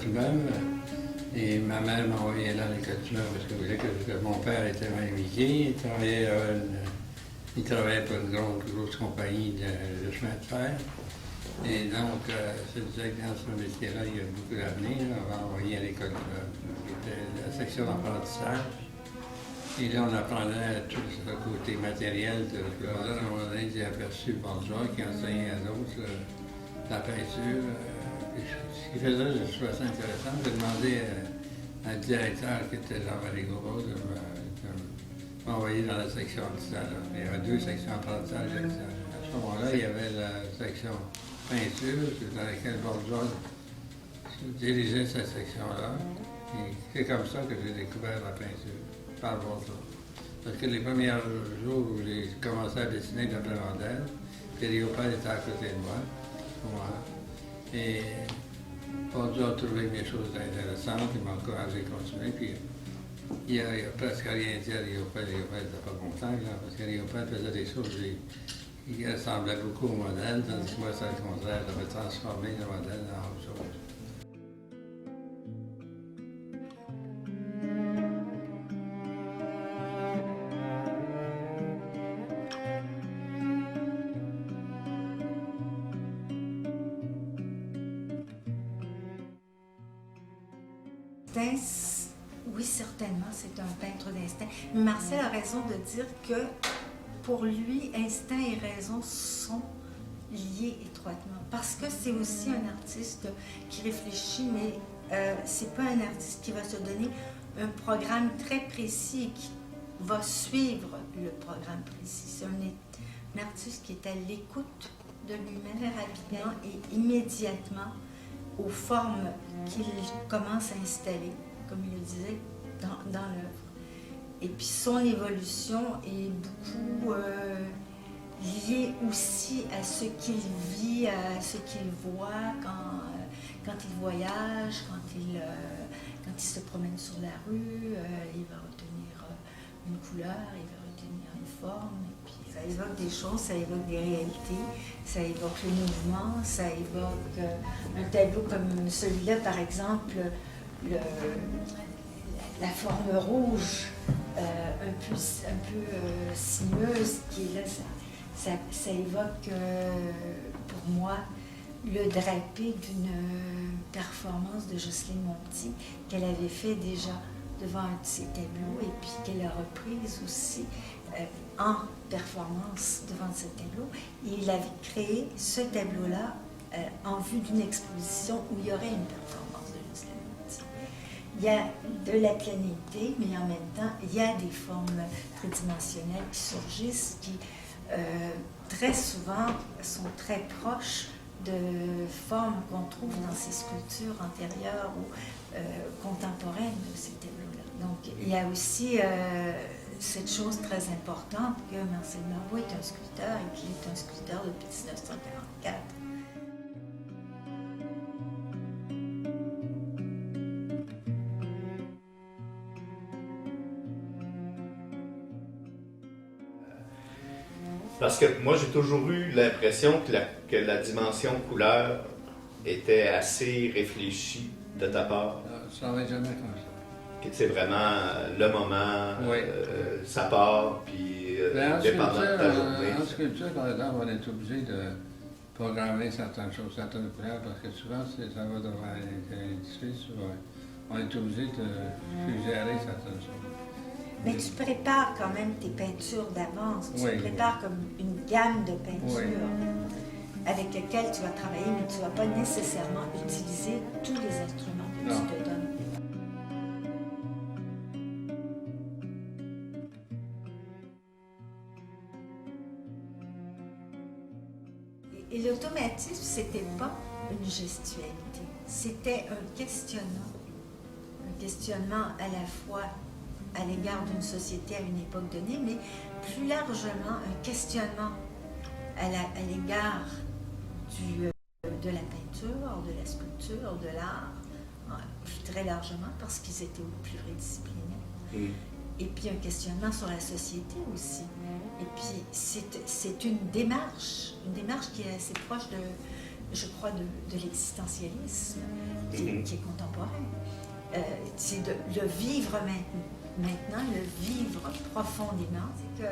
Même, et ma mère m'a envoyé aller à l'école primaire parce que, mon père était menuisier, il travaillait pour une grosse compagnie de chemin de fer. Et donc, c'est disait que dans ce métier-là, il y a beaucoup d'avenir. On m'a envoyé à l'école qui était la section d'apprentissage. Et là, on apprenait tout ce côté matériel de là. À un moment donné, j'ai aperçu Bourgeois qui enseignait à d'autres la peinture. Ce qu'il faisait, je trouvais ça intéressant. J'ai demandé à un directeur qui était Jean-Marie Gouraud de m'envoyer dans la section apprentissage. Il y avait 2 sections apprentissage. À ce moment-là, il y avait la section peinture, dans laquelle Bourgeois dirigeait cette section-là. Et c'est comme ça que j'ai découvert la peinture, par Bourgeois. Parce que les premiers jours où j'ai commencé à dessiner de la Plémondelle, Périopère était à côté de moi. Et Bourgeois a trouvé mes choses intéressantes, il m'a encouragé à continuer. Puis il a presque rien dit à Riopère. Riopère n'était pas content, là, parce que Riopère faisait des choses qui ressemblaient beaucoup au modèle, tandis que moi, c'est le contraire, j'avais transformé le modèle en autre chose. Oui, certainement, c'est un peintre d'instinct. Mais Marcel a raison de dire que pour lui, instinct et raison sont liés étroitement. Parce que c'est aussi un artiste qui réfléchit, mais c'est pas un artiste qui va se donner un programme très précis et qui va suivre le programme précis. C'est un artiste qui est à l'écoute de lui-même rapidement et immédiatement aux formes qu'il commence à installer, comme il le disait, dans l'œuvre. Et puis son évolution est beaucoup liée aussi à ce qu'il vit, à ce qu'il voit quand il voyage, quand il se promène sur la rue, il va retenir une couleur, il va retenir une forme. Et puis ça évoque des choses, ça évoque des réalités, ça évoque le mouvement, ça évoque un tableau comme celui-là, par exemple, la forme rouge, un peu sinueuse qui est là, ça évoque pour moi le drapé d'une performance de Jocelyne Monti qu'elle avait fait déjà devant un de ses tableaux et puis qu'elle a reprise aussi en performance devant ce tableau. Et il avait créé ce tableau-là en vue d'une exposition où il y aurait une performance de Jocelyne Monti. Il y a de la planéité, mais en même temps, il y a des formes tridimensionnelles qui surgissent, qui très souvent sont très proches de formes qu'on trouve dans ces sculptures antérieures ou contemporaines de ces tableaux-là. Donc, il y a aussi cette chose très importante que Marcel Barbeau est un sculpteur et qu'il est un sculpteur depuis 1944. Parce que moi, j'ai toujours eu l'impression que la dimension couleur était assez réfléchie de ta part. Ça ne va jamais comme ça. Que c'est vraiment le moment, Oui. ça part, puis dépendant de ta journée. En sculpture, par exemple, on est obligé de programmer certaines choses, certaines couleurs, parce que souvent, ça va devant un édifice, on est obligé de suggérer certaines choses. Mais tu prépares quand même tes peintures d'avance. Tu prépares comme une gamme de peintures avec lesquelles tu vas travailler, mais tu ne vas pas nécessairement utiliser tous les instruments que tu te donnes. Et l'automatisme, c'était pas une gestualité, c'était un questionnement. Un questionnement à la fois à l'égard d'une société à une époque donnée, mais plus largement un questionnement à l'égard de la peinture, de la sculpture, de l'art, très largement parce qu'ils étaient pluridisciplinaires. Et puis un questionnement sur la société aussi. Et puis c'est une démarche qui est assez proche je crois, de l'existentialisme qui est contemporain. C'est de le vivre maintenant, le vivre profondément. C'est que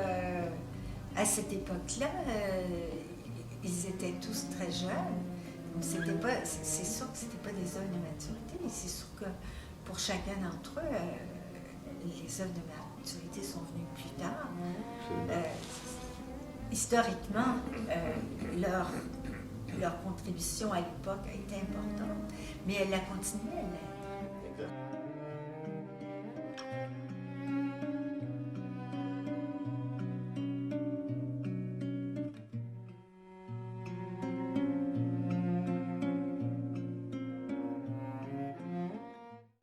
à cette époque-là, ils étaient tous très jeunes. C'est sûr que c'était pas des œuvres de maturité, mais c'est sûr que pour chacun d'entre eux, les œuvres de maturité sont venues plus tard. Historiquement, leur contribution à l'époque a été importante, mais elle a continué.